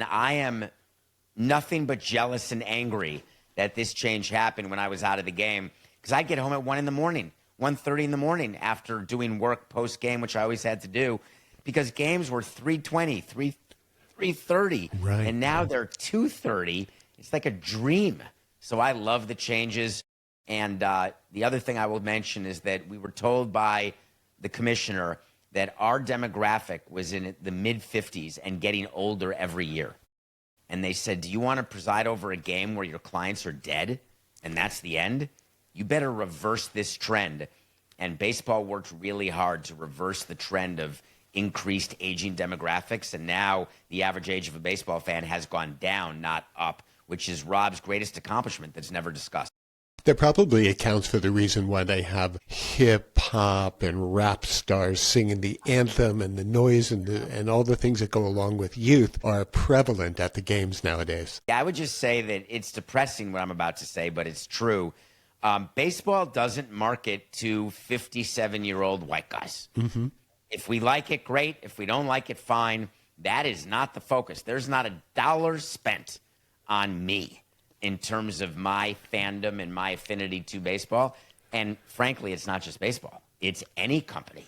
I am nothing but jealous and angry that this change happened when I was out of the game, because I get home at 1 in the morning, 1:30 in the morning after doing work post game, which I always had to do, because games were 3:20, 3:30, Right. and now they're 2:30. It's like a dream. So I love the changes. And the other thing I will mention is that we were told by the commissioner that our demographic was in the mid-50s and getting older every year. And they said, do you want to preside over a game where your clients are dead and that's the end? You better reverse this trend. And baseball worked really hard to reverse the trend of increased aging demographics. And now the average age of a baseball fan has gone down, not up, which is Rob's greatest accomplishment that's never discussed. That probably accounts for the reason why they have hip hop and rap stars singing the anthem, and the noise and all the things that go along with youth are prevalent at the games nowadays. Yeah, I would just say that it's depressing what I'm about to say, but it's true. Baseball doesn't market to 57-year-old white guys. Mm-hmm. If we like it, great. If we don't like it, fine. That is not the focus. There's not a dollar spent on me in terms of my fandom and my affinity to baseball. And frankly, it's not just baseball. It's any company.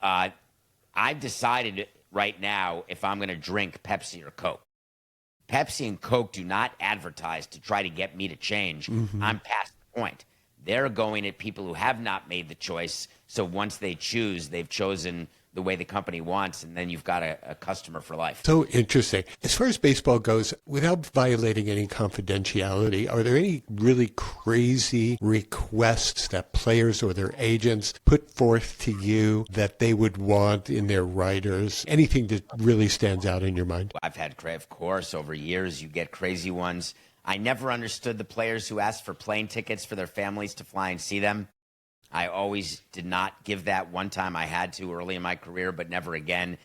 I've decided right now if I'm going to drink Pepsi or Coke. Pepsi and Coke do not advertise to try to get me to change. Mm-hmm. I'm past the point. They're going at people who have not made the choice. So once they choose, they've chosen the way the company wants, and then you've got a customer for life. So interesting. As far as baseball goes, without violating any confidentiality, are there any really crazy requests that players or their agents put forth to you that they would want in their writers? Anything that really stands out in your mind? I've had, of course, over years, you get crazy ones. I never understood the players who asked for plane tickets for their families to fly and see them. I always did not give that. One time I had to early in my career, but never again.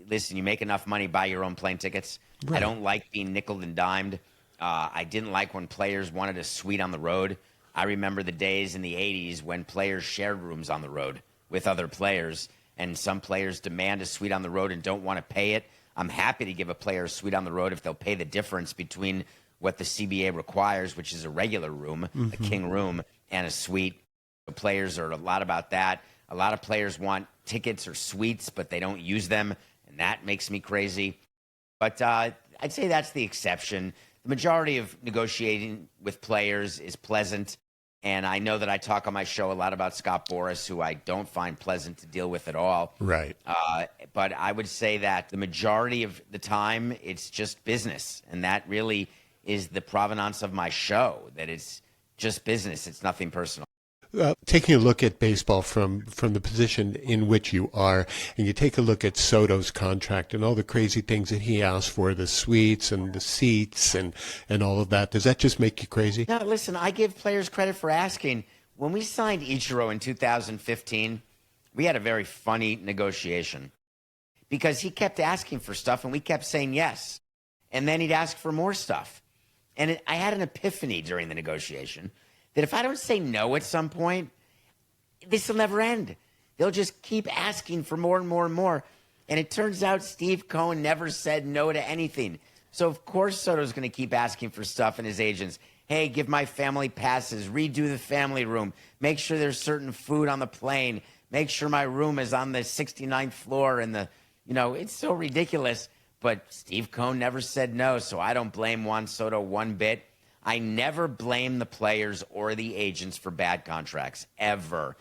Listen, you make enough money, buy your own plane tickets. Right. I don't like being nickeled and dimed. I didn't like when players wanted a suite on the road. I remember the days in the 80s when players shared rooms on the road with other players, and some players demand a suite on the road and don't want to pay it. I'm happy to give a player a suite on the road if they'll pay the difference between what the CBA requires, which is a regular room, a king room, and a suite. Players are a lot about that. A lot of players want tickets or suites, but they don't use them, and that makes me crazy. But I'd say that's the exception. The majority of negotiating with players is pleasant, and I know that I talk on my show a lot about Scott Boras, who I don't find pleasant to deal with at all. Right. But I would say that the majority of the time, it's just business, and that really is the provenance of my show, that it's just business. It's nothing personal. Taking a look at baseball from the position in which you are, and you take a look at Soto's contract and all the crazy things that he asked for, the suites and the seats and all of that, does that just make you crazy? No, listen, I give players credit for asking. When we signed Ichiro in 2015, we had a very funny negotiation because he kept asking for stuff and we kept saying yes. And then he'd ask for more stuff. And I had an epiphany during the negotiation that if I don't say no at some point, this will never end. They'll just keep asking for more and more and more. And it turns out Steve Cohen never said no to anything. So, of course, Soto's going to keep asking for stuff, and his agents, hey, give my family passes, redo the family room, make sure there's certain food on the plane, make sure my room is on the 69th floor. And it's so ridiculous. But Steve Cohen never said no, so I don't blame Juan Soto one bit. I never blame the players or the agents for bad contracts, ever.